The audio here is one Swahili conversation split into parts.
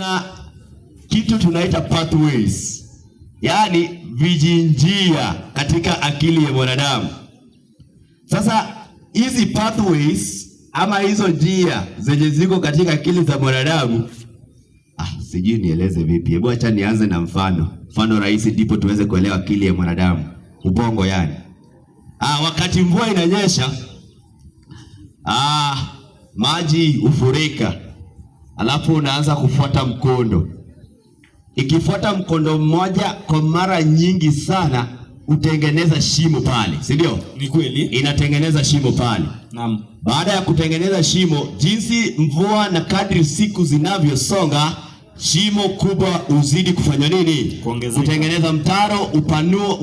Na kitu tunaita pathways, yaani vijinjia katika akili ya mwanadamu. Sasa hizi pathways ama hizo njia zenye ziko katika akili za mwanadamu, sijui nieleze vipi. Hebu acha nianze na mfano rahisi ndipo tuweze kuelewa akili ya mwanadamu, ubongo yani. Wakati mvua inanyesha, maji hufurika. Alafu unaanza kufuata mkondo. Ikifuata mkondo mmoja kwa mara nyingi sana, utengeneza shimo pale, si ndio? Ni kweli. Inatengeneza shimo pale. Naam. Baada ya kutengeneza shimo, jinsi mvua na kadri siku zinavyosonga, shimo kubwa uzidi kufanya nini? Kutengeneza mtaro,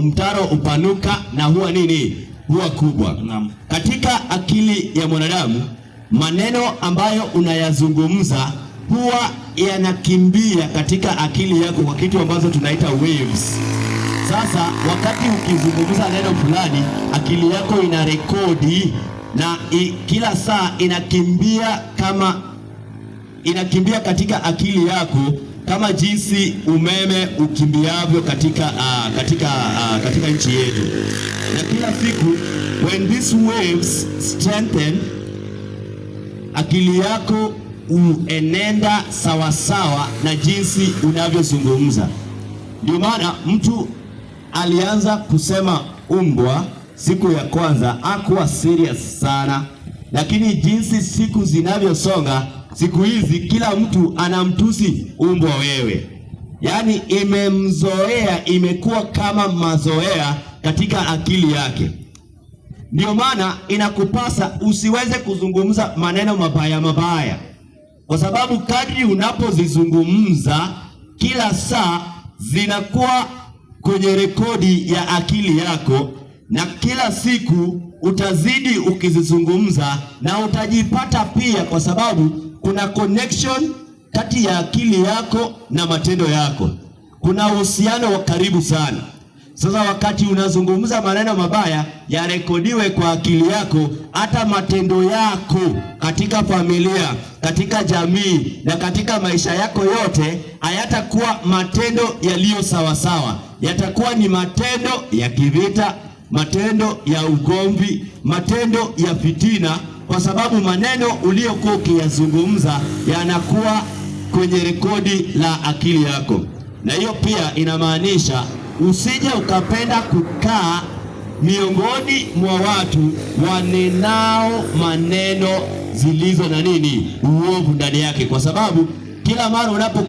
mtaro upanuka na huwa nini? Huwa kubwa. Naam. Katika akili ya mwanadamu, maneno ambayo unayazungumza huwa yanakimbia katika akili yako kwa kitu ambazo tunaita waves. Sasa wakati ukizungumza neno fulani, akili yako ina rekodi na kila saa inakimbia katika akili yako kama jinsi umeme ukimbiavyo katika nchi yetu. Na kila siku when these waves strengthen, akili yako uenenda sawasawa na jinsi unavyozungumza. Ndio maana mtu alianza kusema umbwa siku ya kwanza hakuwa serious sana, lakini jinsi siku zinavyosonga, siku hizi kila mtu anamtusi umbwa wewe. Yaani imemzoea, imekuwa kama mazoea katika akili yake. Ndio maana inakupasa usiweze kuzungumza maneno mabaya, kwa sababu kadri unapozizungumza kila saa zinakuwa kwenye rekodi ya akili yako, na kila siku utazidi ukizizungumza na utajipata pia, kwa sababu kuna connection kati ya akili yako na matendo yako. Kuna uhusiano wa karibu sana. Sasa wakati unazungumza maneno mabaya, yarekodiwe kwa akili yako, hata matendo yako katika familia, katika jamii na katika maisha yako yote hayatakuwa matendo yaliyo sawasawa. Yatakuwa ni matendo ya kivita, matendo ya ugomvi, matendo ya fitina, kwa sababu maneno uliyokuwa ukiyazungumza yanakuwa kwenye rekodi la akili yako. Na hiyo pia inamaanisha usije ukapenda kukaa miongoni mwa watu wanenao maneno zilizo na nini? Uovu ndani yake, kwa sababu kila mara unapo